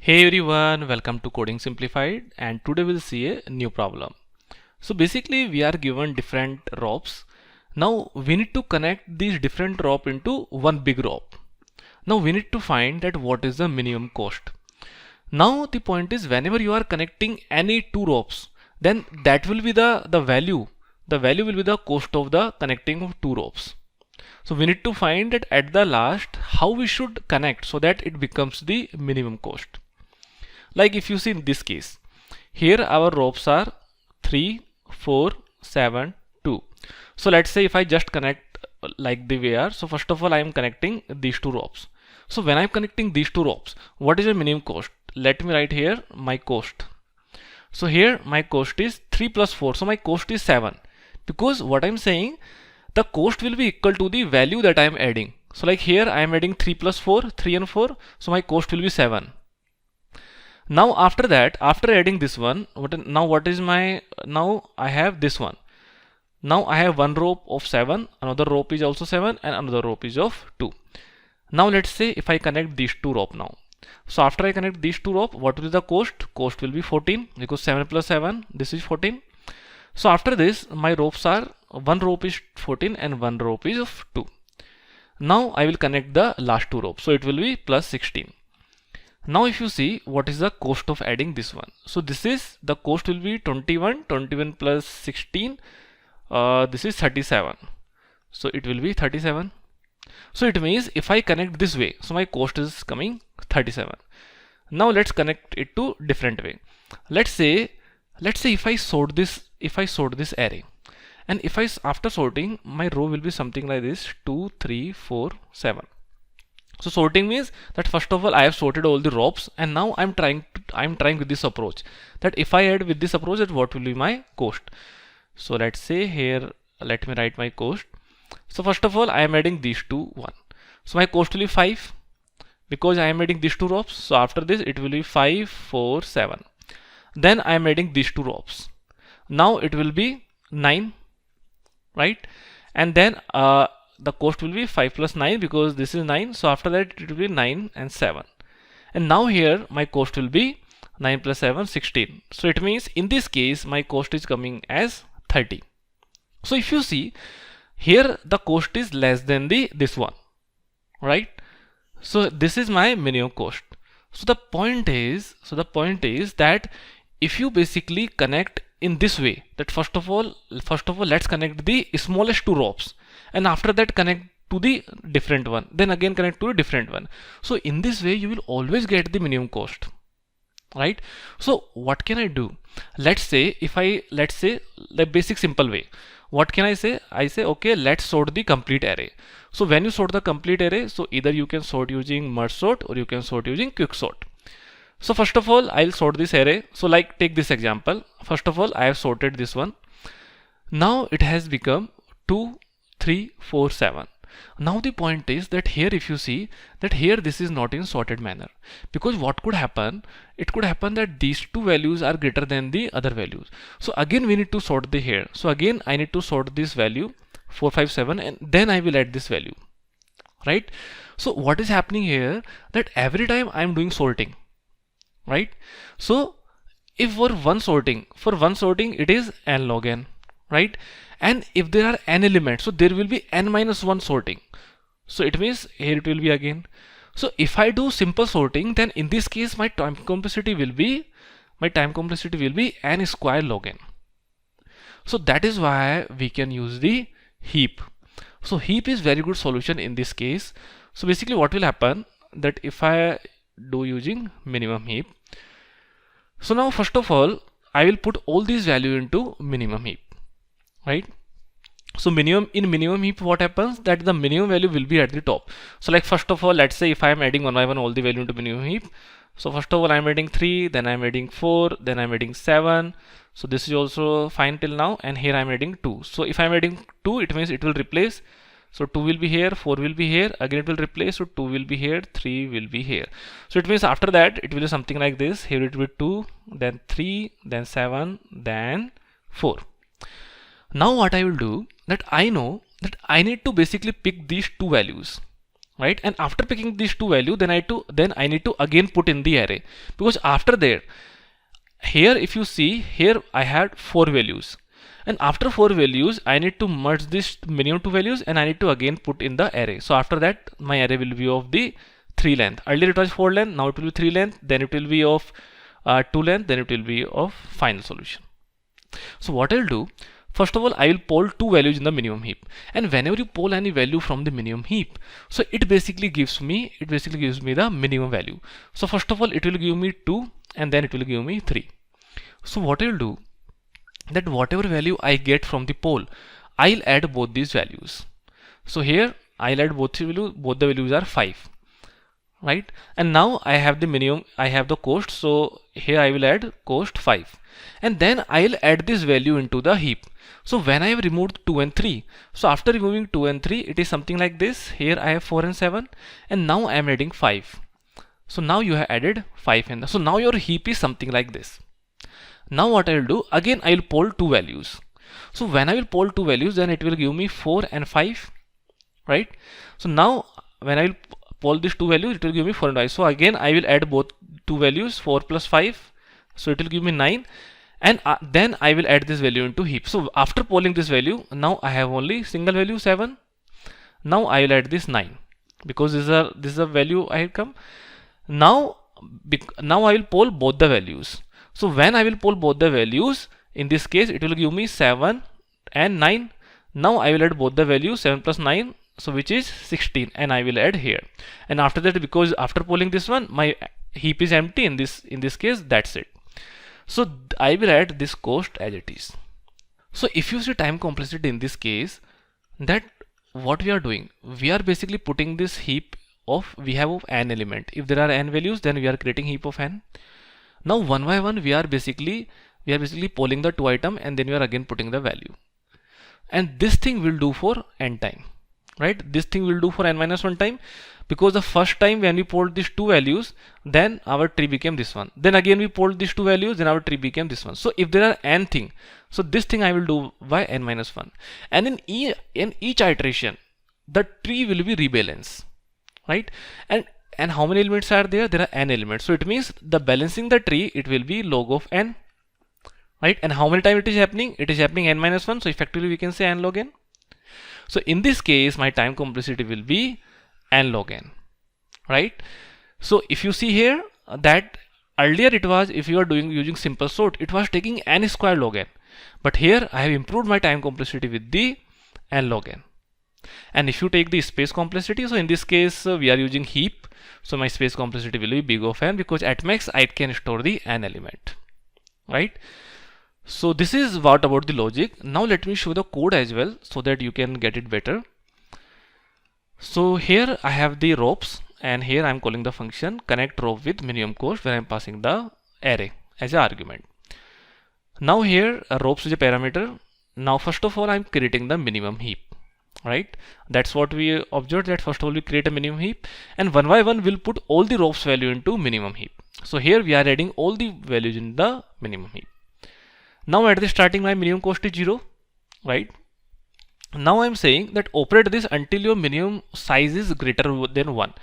Hey everyone, welcome to Coding Simplified, and today we'll see a new problem. So basically we are given different ropes. Now we need to connect these different rope into one big rope. Now we need to find that what is the minimum cost. Now the point is whenever you are connecting any two ropes, then that will be the value. The value will be the cost of the connecting of two ropes. So we need to find that at the last how we should connect so that it becomes the minimum cost. Like if you see in this case, here our ropes are 3, 4, 7, 2. So let's say if I just connect like the way are. So first of all I am connecting these two ropes. So when I am connecting these two ropes, what is the minimum cost? Let me write here my cost. So here my cost is 3 plus 4. So my cost is 7. Because what I am saying, the cost will be equal to the value that I am adding. So like here I am adding 3 plus 4, 3 and 4. So my cost will be 7. Now after that, after adding this one, now I have this one. Now I have one rope of 7, another rope is also 7, and another rope is of 2. Now let's say if I connect these two rope now. So after I connect these two rope, what will be the cost? Cost will be 14 because 7 plus 7, this is 14. So after this, my ropes are, one rope is 14 and one rope is of 2. Now I will connect the last two ropes. So it will be plus 16. Now if you see what is the cost of adding this one. So this is the cost will be 21, 21 plus 16. This is 37. So it will be 37. So it means if I connect this way, so my cost is coming 37. Now let's connect it to different way. Let's say if I sort this array, and if I after sorting my row will be something like this 2, 3, 4, 7. So sorting means that first of all I have sorted all the ropes, and now I'm trying with this approach that if I add with this approach, that what will be my cost. So let's say here, let me write my cost. So first of all I am adding these two 1. So my cost will be 5 because I am adding these two ropes. So after this it will be 5, 4, 7. Then I am adding these two ropes. Now it will be 9, right? And then the cost will be 5 plus 9 because this is 9. So after that it will be 9 and 7. And now here my cost will be 9 plus 7, 16. So it means in this case my cost is coming as 30. So if you see here, the cost is less than this one, right? So this is my minimum cost. So the point is that if you basically connect in this way, that first of all let's connect the smallest two ropes, and after that connect to the different one, then again connect to a different one. So in this way you will always get the minimum cost, right? So what can I do? Let's say the basic simple way, what can I say? I say okay, let's sort the complete array. So when you sort the complete array, so either you can sort using merge sort or you can sort using quick sort. So first of all I'll sort this array. So like take this example, first of all I have sorted this one. Now it has become 2, 3, 4, 7. Now the point is that here if you see that here this is not in sorted manner, because what could happen, it could happen that these two values are greater than the other values. So again we need to sort the here. So again I need to sort this value 4, 5, 7, and then I will add this value, right? So what is happening here, that every time I am doing sorting, right? So if for one sorting it is n log n, right? And if there are n elements, so there will be n minus 1 sorting. So it means here it will be again. So if I do simple sorting, then in this case my time complexity will be n square log n. So that is why we can use the heap. So heap is very good solution in this case. So basically what will happen, that if I do using minimum heap, so now first of all I will put all these value into minimum heap, right? So in minimum heap what happens, that the minimum value will be at the top. So like first of all, let's say if I am adding one by one all the value into minimum heap. So first of all I am adding 3, then I am adding 4, then I am adding 7. So this is also fine till now, and here I am adding 2. So if I am adding 2, it means it will replace. So 2 will be here, 4 will be here, again it will replace, so 2 will be here, 3 will be here. So it means after that it will be something like this. Here it will be 2, then 3, then 7, then 4. Now what I will do, that I know that I need to basically pick these two values, right? And after picking these two values, then I need to again put in the array, because after that, here if you see here I had 4 values, and after 4 values I need to merge this minimum 2 values and I need to again put in the array. So after that my array will be of the 3 length. Earlier it was 4 length, now it will be 3 length, then it will be of 2 length, then it will be of final solution. So what I'll do, first of all I will poll 2 values in the minimum heap, and whenever you poll any value from the minimum heap, so it basically gives me the minimum value. So first of all it will give me 2 and then it will give me 3. So what I'll do, that whatever value I get from the poll, I'll add both these values. So here I'll add both the values are 5, right? And now I have the minimum, I have the cost, so here I will add cost 5, and then I'll add this value into the heap. So when I have removed 2 and 3, so after removing 2 and 3 it is something like this. Here I have 4 and 7, and now I am adding 5. So now you have added 5 in so now your heap is something like this. Now what I will do, again I will poll 2 values. So when I will poll 2 values, then it will give me 4 and 5, right? So now when I will poll these 2 values, it will give me 4 and 5. So again I will add both 2 values, 4 plus 5, so it will give me 9, and then I will add this value into heap. So after polling this value, now I have only single value 7. Now I will add this 9, because this is a value I have come. Now I will poll both the values. So when I will poll both the values, in this case it will give me 7 and 9. Now I will add both the values, 7 plus 9, so which is 16, and I will add here. And after that, because after polling this one, my heap is empty in this case, that's it. So I will add this cost as it is. So if you see time complexity in this case, that what we are doing, we are basically putting this heap of, we have of n element. If there are n values, then we are creating heap of n. Now one by one we are basically polling the 2 item, and then we are again putting the value. And this thing will do for n time, right? This thing will do for n minus 1 time, because the first time when we polled these 2 values, then our tree became this one. Then again we polled these 2 values, then our tree became this one. So if there are n thing, so this thing I will do by n minus 1. And in each iteration, the tree will be rebalanced, right? And how many elements are there? There are n elements. So it means the balancing the tree, it will be log of n, right? And how many times it is happening? It is happening n minus 1. So effectively we can say n log n. So in this case, my time complexity will be n log n, right? So if you see here, that earlier it was, if you are using simple sort, it was taking n square log n. But here I have improved my time complexity with the n log n. And if you take the space complexity, so in this case we are using heap, so my space complexity will be big of n, because at max I can store the n element, right? So this is what about the logic. Now let me show the code as well, so that you can get it better. So here I have the ropes, and here I am calling the function connect rope with minimum cost, where I am passing the array as an argument. Now here ropes is a parameter. Now first of all I am creating the minimum heap, right? That's what we observed, that first of all we create a minimum heap, and one by one we'll put all the ropes value into minimum heap. So here we are adding all the values in the minimum heap. Now at the starting my minimum cost is 0, right? Now I'm saying that operate this until your minimum size is greater than 1.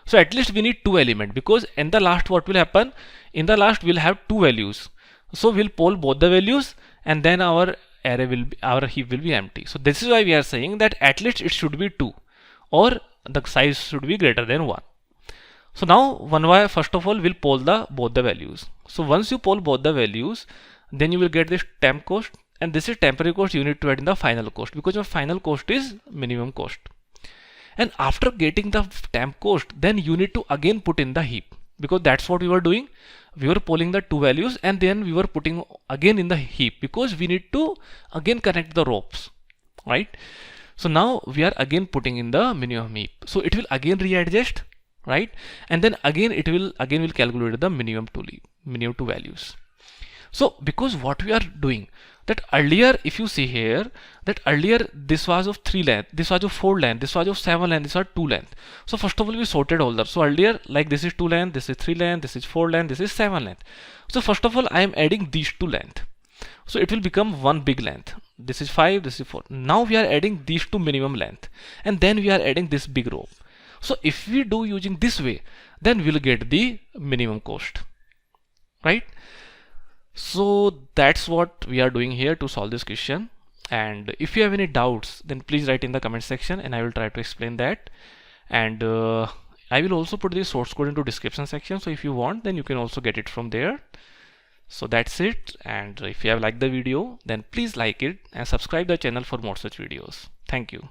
So at least we need 2 elements, because in the last what will happen, in the last we'll have 2 values. So we'll poll both the values, and then our array will be, our heap will be empty. So this is why we are saying that at least it should be 2, or the size should be greater than 1. So now first of all we'll poll both the values. So once you poll both the values, then you will get this temp cost, and this is temporary cost you need to add in the final cost, because your final cost is minimum cost. And after getting the temp cost, then you need to again put in the heap, because that's what we were doing. We were polling the 2 values, and then we were putting again in the heap, because we need to again connect the ropes, right? So now we are again putting in the minimum heap. So it will again readjust, right? And then again it will calculate the minimum 2 values. So because what we are doing, that earlier if you see here, that earlier this was of 3 length, this was of 4 length, this was of 7 length, this was 2 length. So first of all we sorted all that. So earlier, like this is 2 length, this is 3 length, this is 4 length, this is 7 length. So first of all I am adding these 2 length. So it will become one big length. This is 5, this is 4. Now we are adding these 2 minimum length, and then we are adding this big rope. So if we do using this way, then we'll get the minimum cost, right? So that's what we are doing here to solve this question. And if you have any doubts, then please write in the comment section and I will try to explain that. And I will also put the source code into description section, so if you want, then you can also get it from there. So that's it, and if you have liked the video, then please like it and subscribe the channel for more such videos. Thank you.